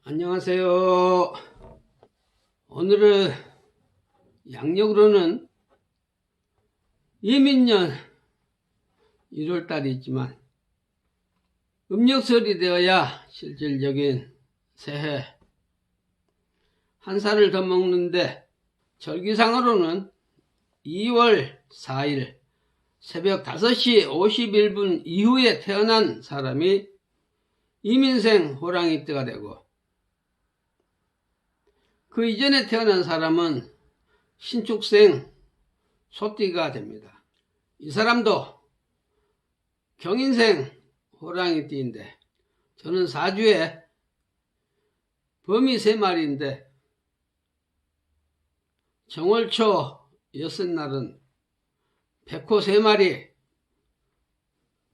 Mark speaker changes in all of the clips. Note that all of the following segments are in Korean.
Speaker 1: 안녕하세요. 오늘은 양력으로는 이민년 1월달이 있지만 음력설이 되어야 실질적인 새해 한 살을 더 먹는데, 절기상으로는 2월 4일 새벽 5시 51분 이후에 태어난 사람이 이민생 호랑이띠가 되고, 그 이전에 태어난 사람은 신축생 소띠가 됩니다. 이 사람도 경인생 호랑이띠인데, 저는 사주에 범이 3마리인데 정월초 6날은 백호 3마리,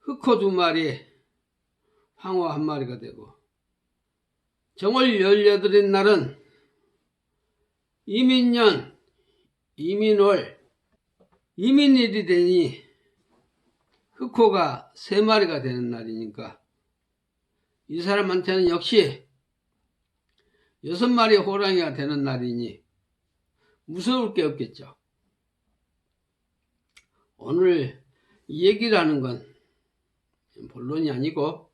Speaker 1: 흑호 2마리, 황호 1마리가 되고, 정월 18인 날은 이민년, 이민월, 이민일이 되니 흑호가 3마리가 되는 날이니까 이 사람한테는 역시 6마리 호랑이가 되는 날이니 무서울 게 없겠죠. 오늘 이 얘기를 하는 건 본론이 아니고,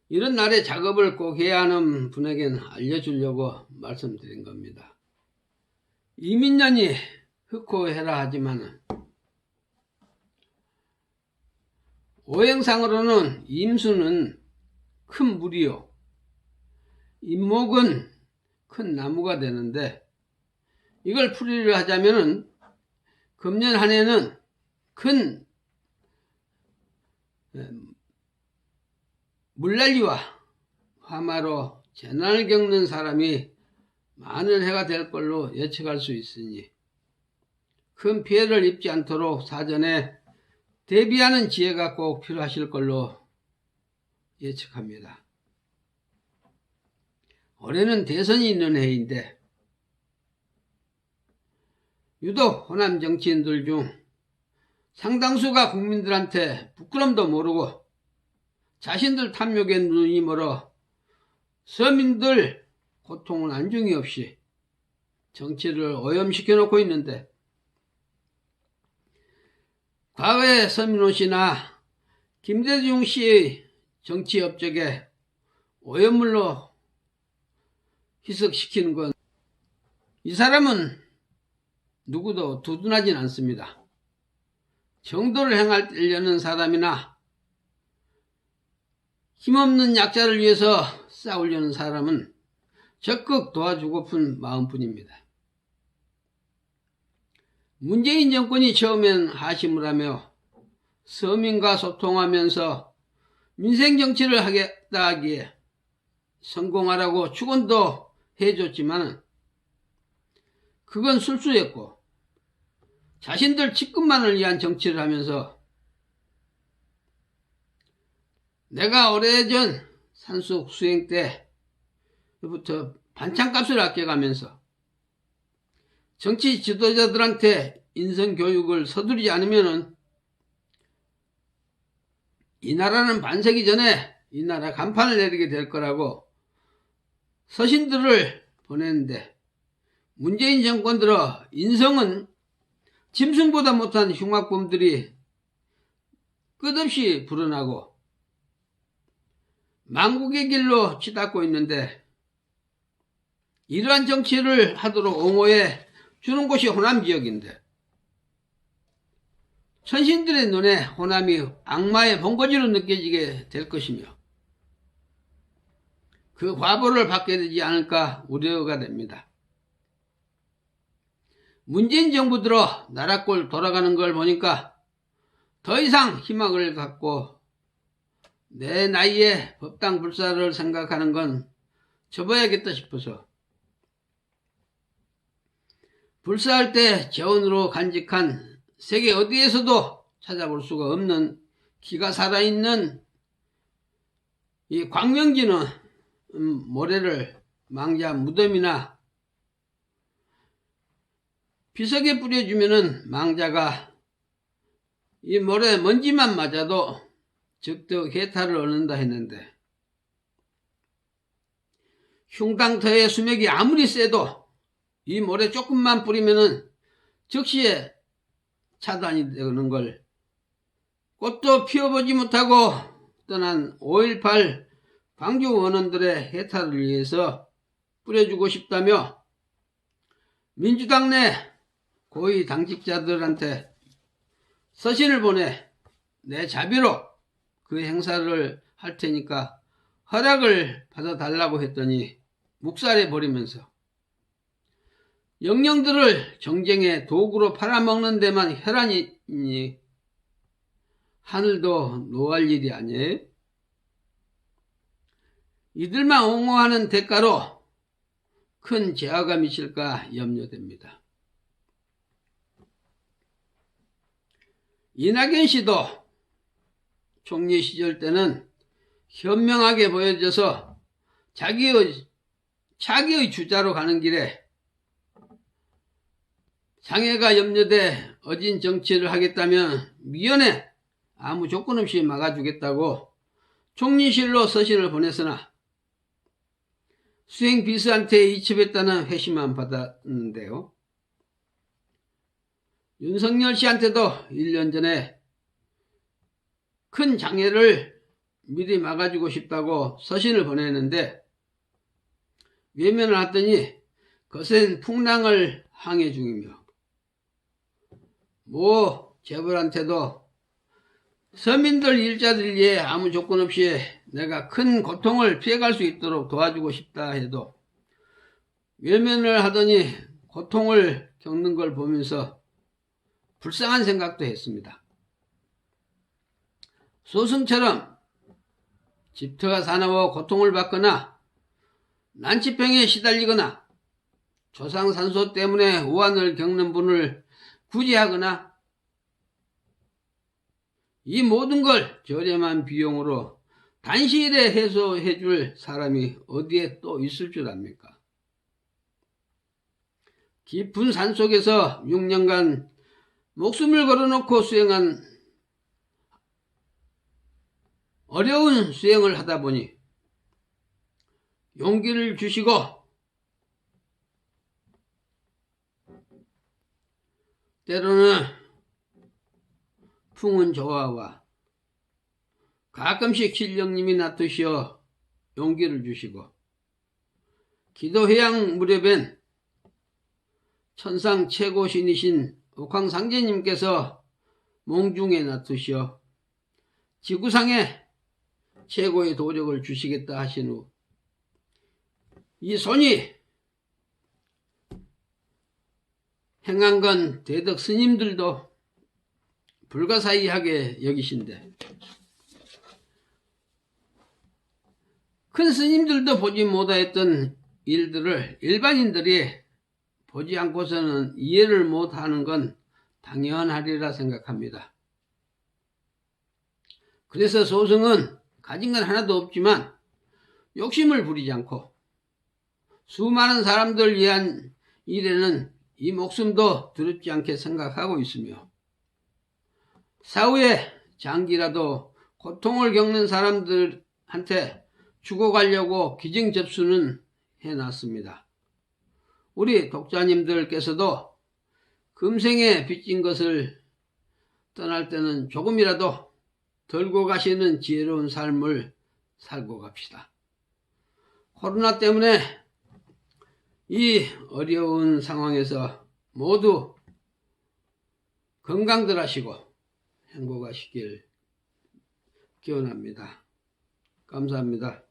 Speaker 1: 이런 날에 작업을 꼭 해야 하는 분에게는 알려주려고 말씀드린 겁니다. 이민년이 흑호해라 하지만은 오행상으로는 임수는 큰 물이요, 임목은 큰 나무가 되는데, 이걸 풀이를 하자면은 금년 한 해는 큰 물난리와 화마로 재난을 겪는 사람이 많은 해가 될 걸로 예측할 수 있으니 큰 피해를 입지 않도록 사전에 대비하는 지혜가 꼭 필요하실 걸로 예측합니다. 올해는 대선이 있는 해인데 유독 호남 정치인들 중 상당수가 국민들한테 부끄럼도 모르고 자신들 탐욕에 눈이 멀어 서민들 고통은 안중이 없이 정치를 오염시켜 놓고 있는데, 과거에 서민호 씨나 김대중 씨의 정치 업적에 오염물로 희석시키는 건, 이 사람은 누구도 두둔하진 않습니다. 정도를 행하려는 사람이나 힘없는 약자를 위해서 싸우려는 사람은 적극 도와주고픈 마음뿐입니다. 문재인 정권이 처음엔 하심을 하며 서민과 소통하면서 민생정치를 하겠다 하기에 성공하라고 축원도 해줬지만 그건 술수였고, 자신들 측근만을 위한 정치를 하면서 내가 오래전 산속 수행 때부터 반찬값을 아껴가면서 정치 지도자들한테 인성교육을 서두르지 않으면 이 나라는 반세기 전에 이 나라 간판을 내리게 될 거라고 서신들을 보냈는데, 문재인 정권 들어 인성은 짐승보다 못한 흉악범들이 끝없이 불어나고 망국의 길로 치닫고 있는데, 이러한 정치를 하도록 옹호해 주는 곳이 호남 지역인데, 천신들의 눈에 호남이 악마의 본거지로 느껴지게 될 것이며 그 과보를 받게 되지 않을까 우려가 됩니다. 문재인 정부 들어 나라꼴 돌아가는 걸 보니까 더 이상 희망을 갖고 내 나이에 법당 불사를 생각하는 건 접어야겠다 싶어서, 불사할 때 재원으로 간직한 세계 어디에서도 찾아볼 수가 없는 기가 살아있는 이 광명지는 모래를 망자 무덤이나 비석에 뿌려주면은 망자가 이 모래 먼지만 맞아도 적덕 해탈을 얻는다 했는데, 흉당터의 수맥이 아무리 세도 이 모래 조금만 뿌리면은 즉시에 차단이 되는 걸 꽃도 피워보지 못하고 떠난 5.18 광주 원원들의 해탈을 위해서 뿌려주고 싶다며 민주당 내 고위 당직자들한테 서신을 보내 내 자비로 그 행사를 할 테니까 허락을 받아달라고 했더니 묵살해 버리면서 영령들을 정쟁의 도구로 팔아먹는 데만 혈안이 있니 하늘도 노할 일이 아니에요. 이들만 옹호하는 대가로 큰 재화가 미칠까 염려됩니다. 이낙연 씨도 총리 시절 때는 현명하게 보여져서 자기의 주자로 가는 길에 장애가 염려돼 어진 정치를 하겠다면 미연에 아무 조건 없이 막아주겠다고 총리실로 서신을 보냈으나 수행 비서한테 이첩했다는 회시만 받았는데요. 윤석열 씨한테도 1년 전에 큰 장애를 미리 막아주고 싶다고 서신을 보냈는데 외면을 하더니 거센 풍랑을 항해 중이며 모 재벌한테도 서민들 일자들 위해 아무 조건 없이 내가 큰 고통을 피해갈 수 있도록 도와주고 싶다 해도 외면을 하더니 고통을 겪는 걸 보면서 불쌍한 생각도 했습니다. 소승처럼 집터가 사나워 고통을 받거나 난치병에 시달리거나 조상산소 때문에 우환을 겪는 분을 구제하거나 이 모든 걸 저렴한 비용으로 단시일에 해소해 줄 사람이 어디에 또 있을 줄 압니까? 깊은 산속에서 6년간 목숨을 걸어놓고 수행한 어려운 수행을 하다 보니 용기를 주시고 때로는 풍은 조화와 가끔씩 신령님이 나타시어 용기를 주시고 기도회양 무렵엔 천상 최고 신이신 옥황상제님께서 몽중에 나타시어 지구상에 최고의 도력을 주시겠다 하신 후 이 손이 행한 건 대덕 스님들도 불가사의하게 여기신데 큰 스님들도 보지 못하였던 일들을 일반인들이 보지 않고서는 이해를 못하는 건 당연하리라 생각합니다. 그래서 소승은 가진 건 하나도 없지만 욕심을 부리지 않고 수많은 사람들 위한 일에는 이 목숨도 두렵지 않게 생각하고 있으며 사후에 장기라도 고통을 겪는 사람들한테 죽어가려고 기증접수는 해놨습니다. 우리 독자님들께서도 금생에 빚진 것을 떠날 때는 조금이라도 덜고 가시는 지혜로운 삶을 살고 갑시다. 코로나 때문에 이 어려운 상황에서 모두 건강들 하시고 행복하시길 기원합니다. 감사합니다.